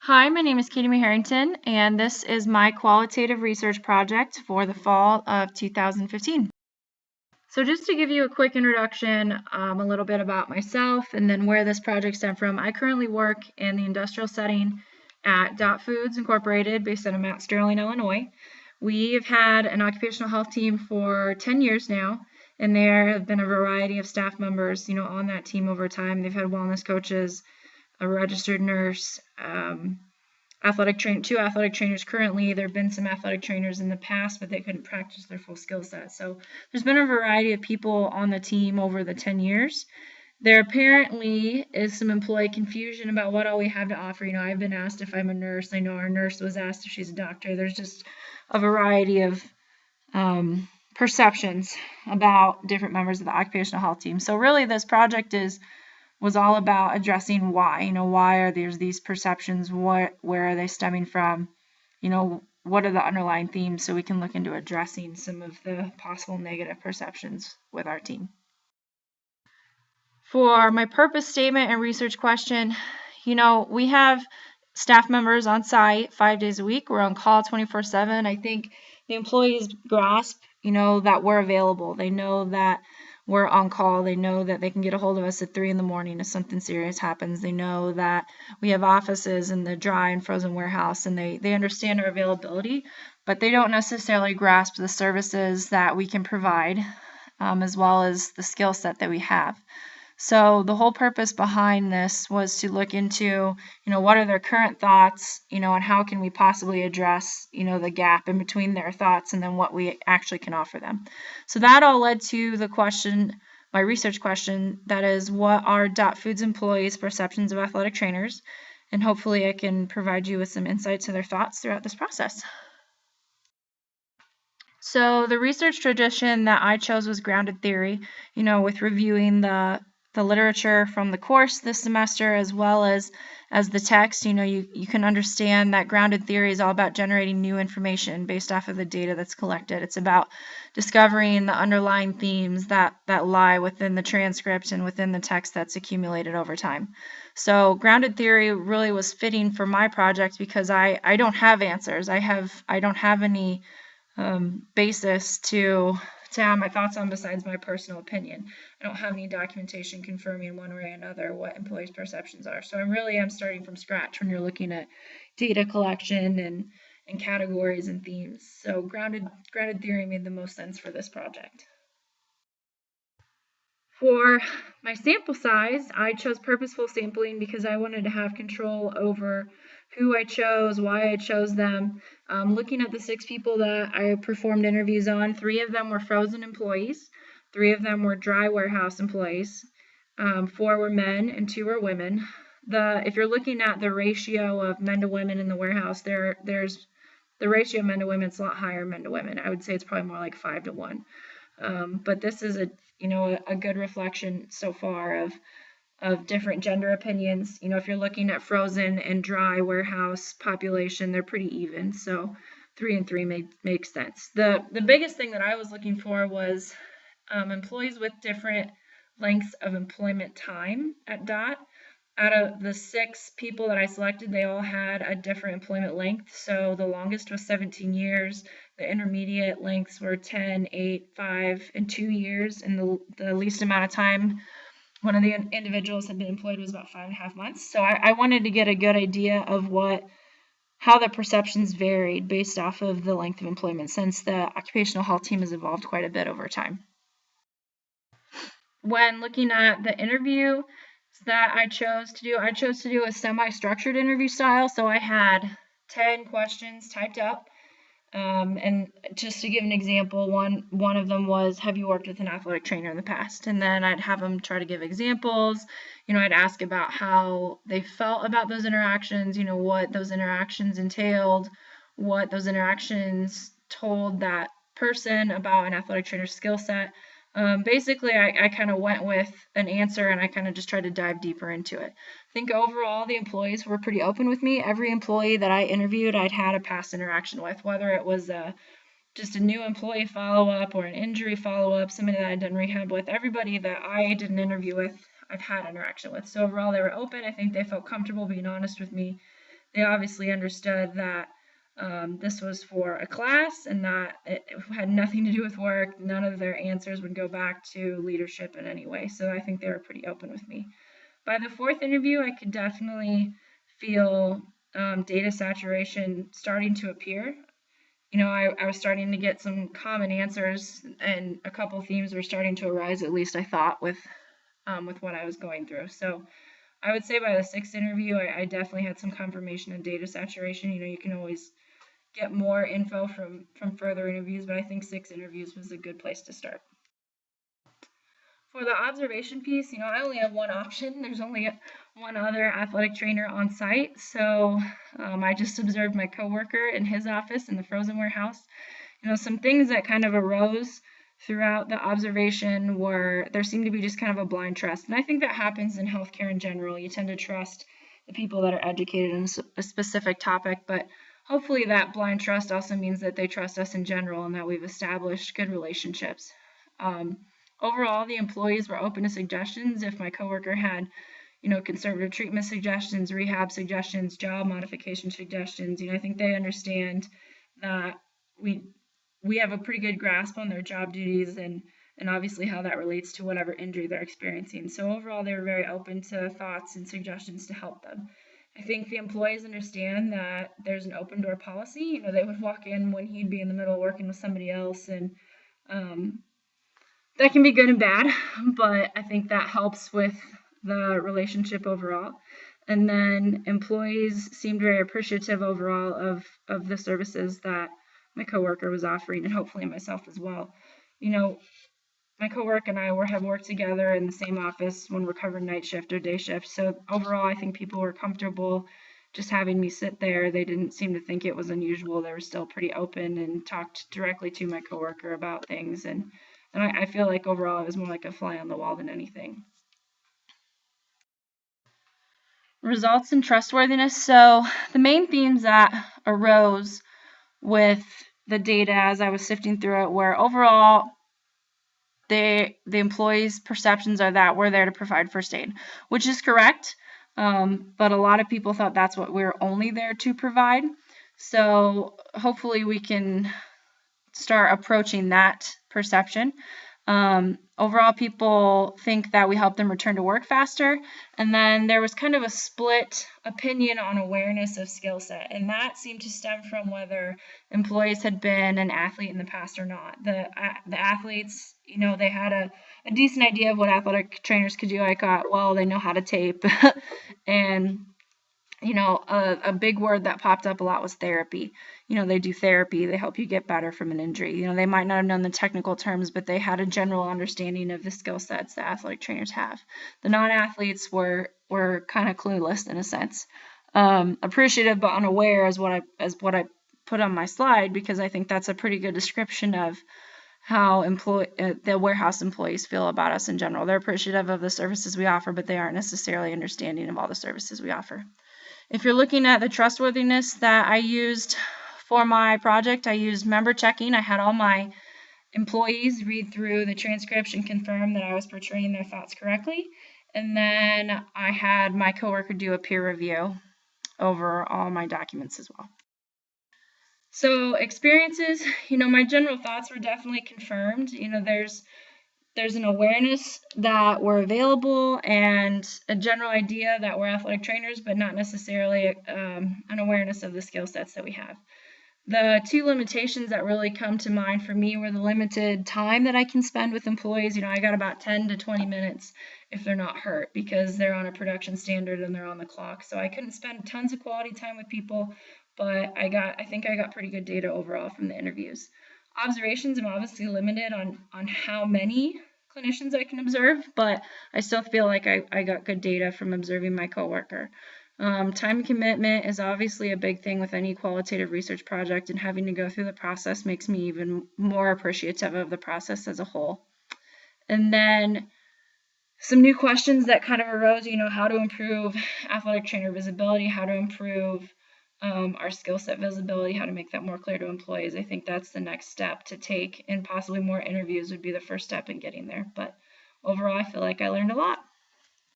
Hi, my name is Katie Herington, and this is my qualitative research project for the fall of 2015. So just to give you a quick introduction, a little bit about myself and then where this project stemmed from. I currently work in the industrial setting at Dot Foods Incorporated based out of Mount Sterling, Illinois. We have had an occupational health team for 10 years now, and there have been a variety of staff members, on that team over time. They've had wellness coaches, a registered nurse, two athletic trainers currently. There have been some athletic trainers in the past, but they couldn't practice their full skill set. So there's been a variety of people on the team over the 10 years. There apparently is some employee confusion about what all we have to offer. I've been asked if I'm a nurse. I know our nurse was asked if she's a doctor. There's just a variety of perceptions about different members of the occupational health team. So really this project was all about addressing why. Why are there these perceptions? Where are they stemming from? What are the underlying themes, so we can look into addressing some of the possible negative perceptions with our team. For my purpose statement and research question, we have staff members on site 5 days a week. We're on call 24/7. I think the employees grasp, that we're available. They know that we're on call. They know that they can get a hold of us at 3 a.m. if something serious happens. They know that we have offices in the dry and frozen warehouse, and they understand our availability, but they don't necessarily grasp the services that we can provide, as well as the skill set that we have. So the whole purpose behind this was to look into, what are their current thoughts, and how can we possibly address, the gap in between their thoughts and then what we actually can offer them. So that all led to the question, my research question, that is, what are Dot Foods employees' perceptions of athletic trainers? And hopefully I can provide you with some insight to their thoughts throughout this process. So the research tradition that I chose was grounded theory, with reviewing the literature from the course this semester, as well as the text. You can understand that grounded theory is all about generating new information based off of the data that's collected. It's about discovering the underlying themes that lie within the transcript and within the text that's accumulated over time. So grounded theory really was fitting for my project because I don't have answers. I don't have any basis to have my thoughts on besides my personal opinion. I don't have any documentation confirming one way or another what employees' perceptions are. So I really am starting from scratch when you're looking at data collection and categories and themes. So grounded theory made the most sense for this project. For my sample size, I chose purposeful sampling because I wanted to have control over who I chose, why I chose them. Looking at the 6 people that I performed interviews on, 3 of them were frozen employees, 3 of them were dry warehouse employees, 4 were men and 2 were women. If you're looking at the ratio of men to women in the warehouse, there's the ratio of men to women is a lot higher men to women. I would say it's probably more like 5 to 1. But this is a good reflection so far of different gender opinions. If you're looking at frozen and dry warehouse population, they're pretty even. So 3 and 3 makes sense. The biggest thing that I was looking for was employees with different lengths of employment time at DOT. Out of the 6 people that I selected, they all had a different employment length. So the longest was 17 years. The intermediate lengths were 10, 8, 5, and 2 years. And the least amount of time one of the individuals had been employed was about 5.5 months. So I wanted to get a good idea of how the perceptions varied based off of the length of employment, since the occupational health team has evolved quite a bit over time. When looking at the interview that I chose to do a semi-structured interview style. So I had 10 questions typed up. And just to give an example, one of them was, have you worked with an athletic trainer in the past? And then I'd have them try to give examples. I'd ask about how they felt about those interactions, what those interactions entailed, what those interactions told that person about an athletic trainer's skill set. Basically, I kind of went with an answer and I kind of just tried to dive deeper into it. I think overall the employees were pretty open with me. Every employee that I interviewed, I'd had a past interaction with, whether it was just a new employee follow-up or an injury follow-up, somebody that I'd done rehab with. Everybody that I did an interview with, I've had interaction with. So overall, they were open. I think they felt comfortable being honest with me. they obviously understood that this was for a class and that it had nothing to do with work. None of their answers would go back to leadership in any way. So I think they were pretty open with me. By the fourth interview, I could definitely feel data saturation starting to appear. I was starting to get some common answers, and a couple themes were starting to arise, at least I thought, with what I was going through. So I would say by the sixth interview, I definitely had some confirmation of data saturation. You can always get more info from further interviews, but I think 6 interviews was a good place to start. For the observation piece, I only have one option. There's only one other athletic trainer on site, so I just observed my coworker in his office in the frozen warehouse. Some things that kind of arose throughout the observation were there seemed to be just kind of a blind trust, and I think that happens in healthcare in general. You tend to trust the people that are educated in a specific topic, but hopefully that blind trust also means that they trust us in general and that we've established good relationships. Overall, the employees were open to suggestions. If my coworker had, conservative treatment suggestions, rehab suggestions, job modification suggestions, I think they understand that we have a pretty good grasp on their job duties and obviously how that relates to whatever injury they're experiencing. So overall, they were very open to thoughts and suggestions to help them. I think the employees understand that there's an open door policy. They would walk in when he'd be in the middle working with somebody else, and that can be good and bad, but I think that helps with the relationship overall. And then employees seemed very appreciative overall of the services that my coworker was offering, and hopefully myself as well. My coworker and I have worked together in the same office when we're covering night shift or day shift. So overall, I think people were comfortable just having me sit there. They didn't seem to think it was unusual. They were still pretty open and talked directly to my coworker about things. And I feel like overall it was more like a fly on the wall than anything. Results and trustworthiness. So the main themes that arose with the data as I was sifting through it were overall the employees' perceptions are that we're there to provide first aid, which is correct, but a lot of people thought that's what we're only there to provide. So hopefully we can start approaching that perception. Overall, people think that we help them return to work faster, and then there was kind of a split opinion on awareness of skill set, and that seemed to stem from whether employees had been an athlete in the past or not. The athletes, they had a decent idea of what athletic trainers could do. I thought, well, they know how to tape, and a big word that popped up a lot was therapy. They do therapy. They help you get better from an injury. They might not have known the technical terms, but they had a general understanding of the skill sets that athletic trainers have. The non-athletes were kind of clueless in a sense. Appreciative but unaware is what I put on my slide, because I think that's a pretty good description of how the warehouse employees feel about us in general. They're appreciative of the services we offer, but they aren't necessarily understanding of all the services we offer. If you're looking at the trustworthiness that I used for my project, I used member checking. I had all my employees read through the transcripts and confirm that I was portraying their thoughts correctly. And then I had my coworker do a peer review over all my documents as well. So experiences, my general thoughts were definitely confirmed. There's an awareness that we're available and a general idea that we're athletic trainers, but not necessarily an awareness of the skill sets that we have. The 2 limitations that really come to mind for me were the limited time that I can spend with employees. I got about 10 to 20 minutes if they're not hurt, because they're on a production standard and they're on the clock. So I couldn't spend tons of quality time with people, but I think I got pretty good data overall from the interviews. Observations, I'm obviously limited on how many clinicians I can observe, but I still feel like I got good data from observing my coworker. Time commitment is obviously a big thing with any qualitative research project, and having to go through the process makes me even more appreciative of the process as a whole. And then some new questions that kind of arose, how to improve athletic trainer visibility, how to improve our skill set visibility, how to make that more clear to employees. I think that's the next step to take, and possibly more interviews would be the first step in getting there. But overall, I feel like I learned a lot.